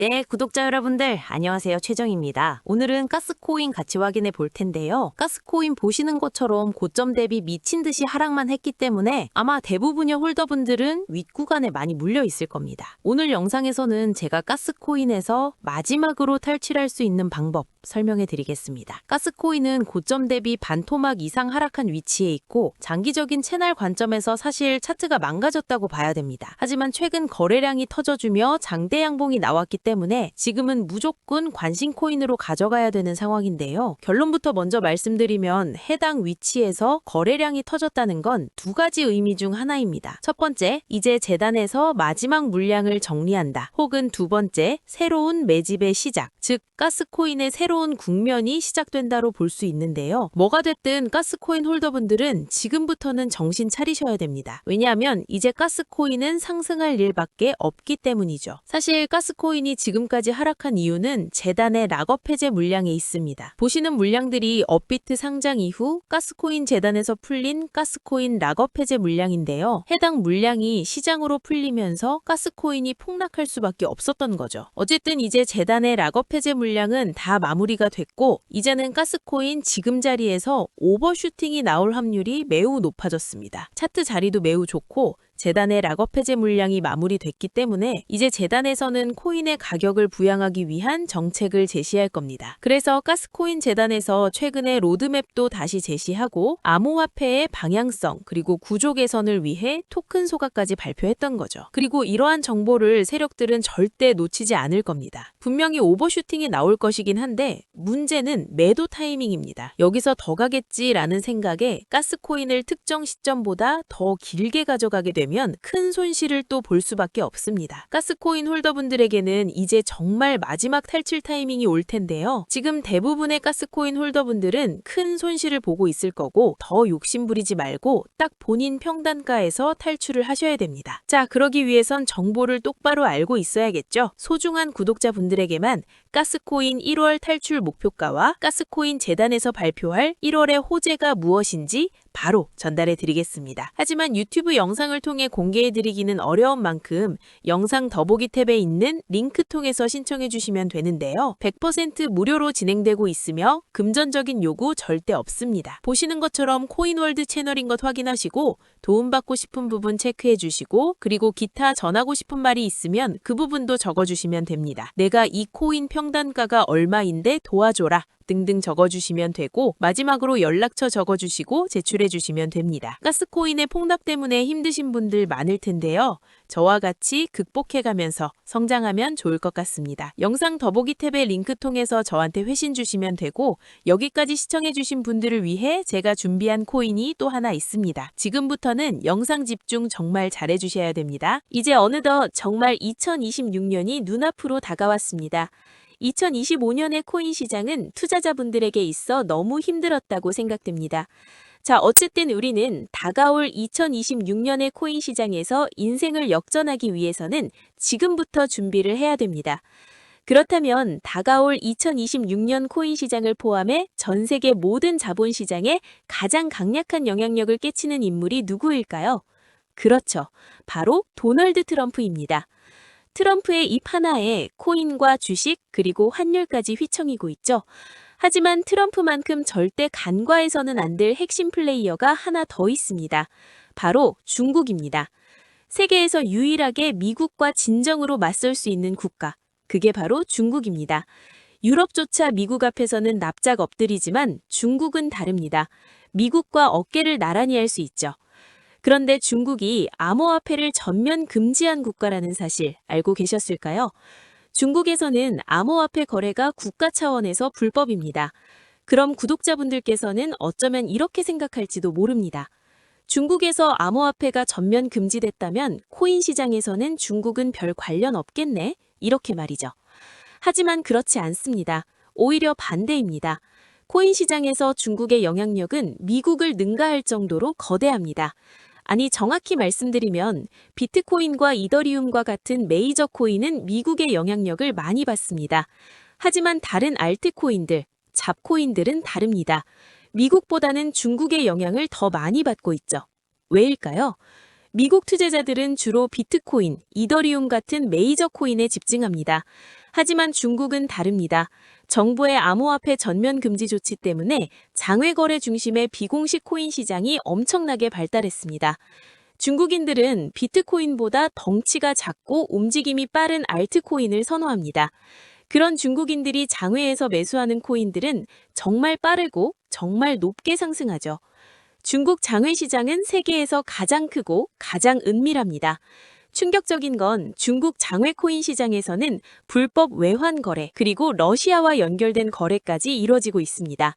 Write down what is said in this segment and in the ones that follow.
네, 구독자 여러분들 안녕하세요. 최정입니다. 오늘은 가스코인 가치 확인해 볼 텐데요. 가스코인 보시는 것처럼 고점 대비 미친 듯이 하락만 했기 때문에 아마 대부분의 홀더분들은 윗구간에 많이 물려 있을 겁니다. 오늘 영상에서는 제가 가스코인에서 마지막으로 탈출할 수 있는 방법 설명해 드리겠습니다. 가스코인은 고점 대비 반토막 이상 하락한 위치에 있고 장기적인 채널 관점에서 사실 차트가 망가졌다고 봐야 됩니다. 하지만 최근 거래량이 터져주며 장대 양봉이 나왔기 때문에 지금은 무조건 관심 코인으로 가져가야 되는 상황인데요. 결론부터 먼저 말씀드리면 해당 위치에서 거래량이 터졌다는 건 두 가지 의미 중 하나입니다. 첫 번째, 이제 재단에서 마지막 물량을 정리한다. 혹은 두 번째, 새로운 매집의 시작, 즉 가스코인의 새로운 국면이 시작된다로 볼 수 있는데요. 뭐가 됐든 가스코인 홀더분들은 지금부터는 정신 차리셔야 됩니다. 왜냐하면 이제 가스코인은 상승할 일밖에 없기 때문이죠. 사실 가스코인이 지금까지 하락한 이유는 재단의 락업 해제 물량에 있습니다. 보시는 물량들이 업비트 상장 이후 가스코인 재단에서 풀린 가스코인 락업 해제 물량인데요. 해당 물량이 시장으로 풀리면서 가스코인이 폭락할 수밖에 없었던 거죠. 어쨌든 이제 재단의 락업 해제 물량은 다 마무리가 됐고 이제는 가스코인 지금 자리에서 오버슈팅이 나올 확률이 매우 높아졌습니다. 차트 자리도 매우 좋고 재단의 락업 해제 물량이 마무리됐기 때문에 이제 재단에서는 코인의 가격을 부양하기 위한 정책을 제시할 겁니다. 그래서 가스코인 재단에서 최근에 로드맵도 다시 제시하고 암호화폐의 방향성 그리고 구조 개선을 위해 토큰 소각까지 발표했던 거죠. 그리고 이러한 정보를 세력들은 절대 놓치지 않을 겁니다. 분명히 오버슈팅이 나올 것이긴 한데 문제는 매도 타이밍입니다. 여기서 더 가겠지라는 생각에 가스코인을 특정 시점보다 더 길게 가져가게 되면 큰 손실을 또 볼 수밖에 없습니다. 가스코인 홀더분들에게는 이제 정말 마지막 탈출 타이밍이 올 텐데요. 지금 대부분의 가스코인 홀더분들은 큰 손실을 보고 있을 거고 더 욕심부리지 말고 딱 본인 평단가에서 탈출을 하셔야 됩니다. 자, 그러기 위해선 정보를 똑바로 알고 있어야겠죠. 소중한 구독자분들에게만 가스코인 1월 탈출 목표가와 가스코인 재단에서 발표할 1월의 호재가 무엇인지 바로 전달해 드리겠습니다. 하지만 유튜브 영상을 통해 공개해 드리기는 어려운 만큼 영상 더보기 탭에 있는 링크 통해서 신청해 주시면 되는데요. 100% 무료로 진행되고 있으며 금전적인 요구 절대 없습니다. 보시는 것처럼 코인월드 채널인 것 확인하시고 도움받고 싶은 부분 체크해 주시고 그리고 기타 전하고 싶은 말이 있으면 그 부분도 적어주시면 됩니다. 내가 이 코인 평단가가 얼마인데 도와줘라 등등 적어주시면 되고 마지막으로 연락처 적어주시고 제출해주시면 됩니다. 가스코인의 폭락 때문에 힘드신 분들 많을 텐데요. 저와 같이 극복해가면서 성장하면 좋을 것 같습니다. 영상 더보기 탭의 링크 통해서 저한테 회신 주시면 되고 여기까지 시청해주신 분들을 위해 제가 준비한 코인이 또 하나 있습니다. 지금부터는 영상 집중 정말 잘해주셔야 됩니다. 이제 어느덧 정말 2026년이 눈앞으로 다가왔습니다. 2025년의 코인 시장은 투자자분들에게 있어 너무 힘들었다고 생각됩니다. 자, 어쨌든 우리는 다가올 2026년의 코인 시장에서 인생을 역전하기 위해서는 지금부터 준비를 해야 됩니다. 그렇다면 다가올 2026년 코인 시장을 포함해 전 세계 모든 자본 시장에 가장 강력한 영향력을 끼치는 인물이 누구일까요? 그렇죠. 바로 도널드 트럼프입니다. 트럼프의 입 하나에 코인과 주식 그리고 환율까지 휘청이고 있죠. 하지만 트럼프만큼 절대 간과해서는 안 될 핵심 플레이어가 하나 더 있습니다. 바로 중국입니다. 세계에서 유일하게 미국과 진정으로 맞설 수 있는 국가, 그게 바로 중국입니다. 유럽조차 미국 앞에서는 납작 엎드리지만 중국은 다릅니다. 미국과 어깨를 나란히 할 수 있죠. 그런데 중국이 암호화폐를 전면 금지한 국가라는 사실 알고 계셨을까요? 중국에서는 암호화폐 거래가 국가 차원에서 불법입니다. 그럼 구독자분들께서는 어쩌면 이렇게 생각할지도 모릅니다. 중국에서 암호화폐가 전면 금지됐다면 코인 시장에서는 중국은 별 관련 없겠네? 이렇게 말이죠. 하지만 그렇지 않습니다. 오히려 반대입니다. 코인 시장에서 중국의 영향력은 미국을 능가할 정도로 거대합니다. 아니, 정확히 말씀드리면 비트코인과 이더리움과 같은 메이저 코인은 미국의 영향력을 많이 받습니다. 하지만 다른 알트코인들, 잡코인들은 다릅니다. 미국보다는 중국의 영향을 더 많이 받고 있죠. 왜일까요? 미국 투자자들은 주로 비트코인, 이더리움 같은 메이저 코인에 집중합니다. 하지만 중국은 다릅니다. 정부의 암호화폐 전면 금지 조치 때문에 장외 거래 중심의 비공식 코인 시장이 엄청나게 발달했습니다. 중국인들은 비트코인보다 덩치가 작고 움직임이 빠른 알트코인을 선호합니다. 그런 중국인들이 장외에서 매수하는 코인들은 정말 빠르고 정말 높게 상승하죠. 중국 장외 시장은 세계에서 가장 크고 가장 은밀합니다. 충격적인 건 중국 장외 코인 시장에서는 불법 외환 거래 그리고 러시아와 연결된 거래까지 이뤄지고 있습니다.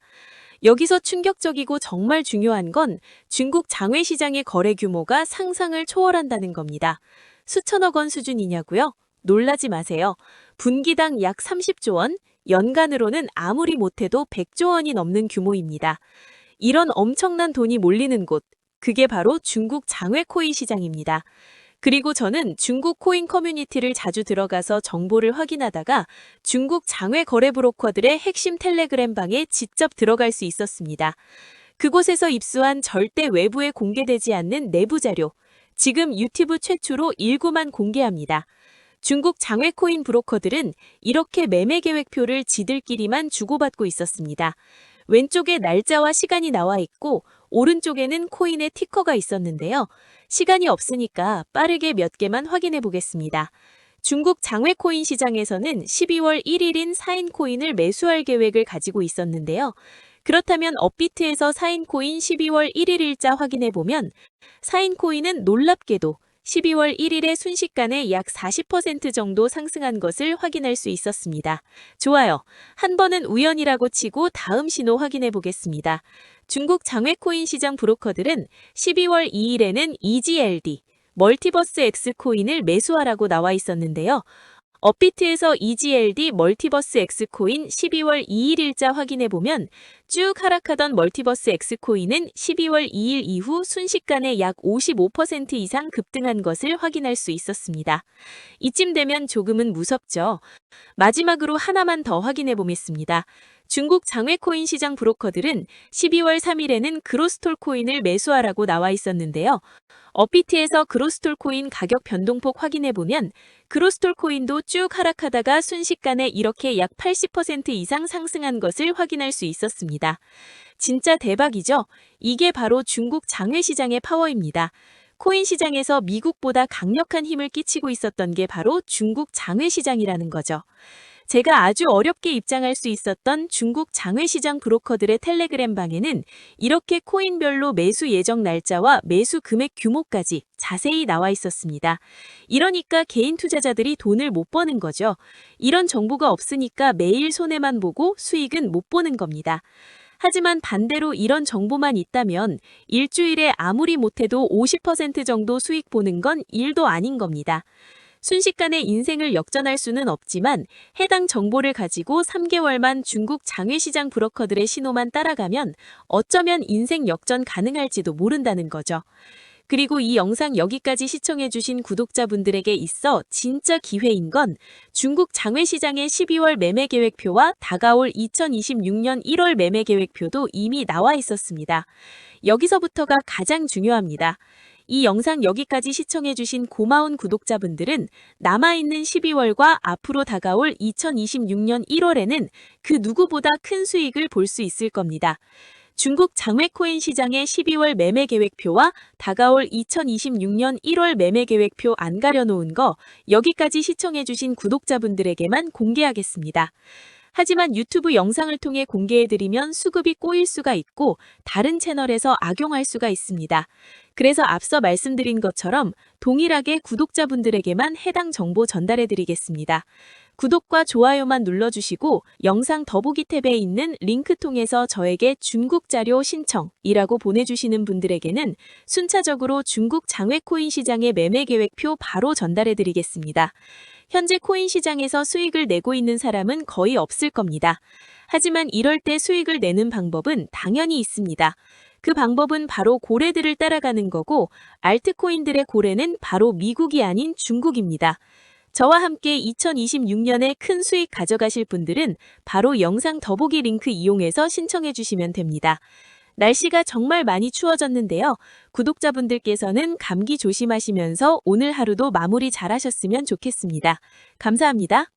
여기서 충격적이고 정말 중요한 건 중국 장외 시장의 거래 규모가 상상을 초월한다는 겁니다. 수천억 원 수준이냐고요? 놀라지 마세요. 분기당 약 30조 원, 연간으로는 아무리 못해도 100조 원이 넘는 규모입니다. 이런 엄청난 돈이 몰리는 곳, 그게 바로 중국 장외 코인 시장입니다. 그리고 저는 중국 코인 커뮤니티를 자주 들어가서 정보를 확인하다가 중국 장외 거래 브로커들의 핵심 텔레그램 방에 직접 들어갈 수 있었습니다. 그곳에서 입수한 절대 외부에 공개되지 않는 내부 자료, 지금 유튜브 최초로 일부만 공개합니다. 중국 장외 코인 브로커들은 이렇게 매매 계획표를 지들끼리만 주고받고 있었습니다. 왼쪽에 날짜와 시간이 나와 있고 오른쪽에는 코인의 티커가 있었는데요. 시간이 없으니까 빠르게 몇 개만 확인해 보겠습니다. 중국 장외 코인 시장에서는 12월 1일인 사인 코인을 매수할 계획을 가지고 있었는데요. 그렇다면 업비트에서 사인 코인 12월 1일 일자 확인해 보면 사인 코인은 놀랍게도 12월 1일에 순식간에 약 40% 정도 상승한 것을 확인할 수 있었습니다. 좋아요. 한 번은 우연이라고 치고 다음 신호 확인해 보겠습니다. 중국 장외 코인 시장 브로커들은 12월 2일에는 EGLD, 멀티버스 X 코인을 매수하라고 나와 있었는데요. 업비트에서 EGLD 멀티버스 X 코인 12월 2일 일자 확인해 보면 쭉 하락하던 멀티버스 X 코인은 12월 2일 이후 순식간에 약 55% 이상 급등한 것을 확인할 수 있었습니다. 이쯤 되면 조금은 무섭죠. 마지막으로 하나만 더 확인해 보겠습니다. 중국 장외 코인 시장 브로커들은 12월 3일에는 그로스톨 코인을 매수하라고 나와 있었는데요. 업비트에서 그로스톨 코인 가격 변동폭 확인해 보면 그로스톨 코인도 쭉 하락하다가 순식간에 이렇게 약 80% 이상 상승한 것을 확인할 수 있었습니다. 진짜 대박이죠? 이게 바로 중국 장외 시장의 파워입니다. 코인 시장에서 미국보다 강력한 힘을 끼치고 있었던 게 바로 중국 장외 시장이라는 거죠. 제가 아주 어렵게 입장할 수 있었던 중국 장외 시장 브로커들의 텔레그램 방에는 이렇게 코인별로 매수 예정 날짜와 매수 금액 규모까지 자세히 나와 있었습니다. 이러니까 개인 투자자들이 돈을 못 버는 거죠. 이런 정보가 없으니까 매일 손해만 보고 수익은 못 보는 겁니다. 하지만 반대로 이런 정보만 있다면 일주일에 아무리 못해도 50% 정도 수익 보는 건 일도 아닌 겁니다. 순식간에 인생을 역전할 수는 없지만 해당 정보를 가지고 3개월만 중국 장외시장 브로커들의 신호만 따라가면 어쩌면 인생 역전 가능할지도 모른다는 거죠. 그리고 이 영상 여기까지 시청해주신 구독자분들에게 있어 진짜 기회인 건 중국 장외시장의 12월 매매 계획표와 다가올 2026년 1월 매매 계획표도 이미 나와 있었습니다. 여기서부터가 가장 중요합니다. 이 영상 여기까지 시청해주신 고마운 구독자분들은 남아있는 12월과 앞으로 다가올 2026년 1월에는 그 누구보다 큰 수익을 볼 수 있을 겁니다. 중국 장외 코인 시장의 12월 매매 계획표와 다가올 2026년 1월 매매 계획표 안 가려놓은 거 여기까지 시청해주신 구독자분들에게만 공개하겠습니다. 하지만 유튜브 영상을 통해 공개해드리면 수급이 꼬일 수가 있고 다른 채널에서 악용할 수가 있습니다. 그래서 앞서 말씀드린 것처럼 동일하게 구독자분들에게만 해당 정보 전달해드리겠습니다. 구독과 좋아요만 눌러주시고 영상 더보기 탭에 있는 링크 통해서 저에게 중국 자료 신청이라고 보내주시는 분들에게는 순차적으로 중국 장외 코인 시장의 매매 계획표 바로 전달해드리겠습니다. 현재 코인 시장에서 수익을 내고 있는 사람은 거의 없을 겁니다. 하지만 이럴 때 수익을 내는 방법은 당연히 있습니다. 그 방법은 바로 고래들을 따라가는 거고 알트코인들의 고래는 바로 미국이 아닌 중국입니다. 저와 함께 2026년에 큰 수익 가져가실 분들은 바로 영상 더보기 링크 이용해서 신청해 주시면 됩니다. 날씨가 정말 많이 추워졌는데요. 구독자분들께서는 감기 조심하시면서 오늘 하루도 마무리 잘하셨으면 좋겠습니다. 감사합니다.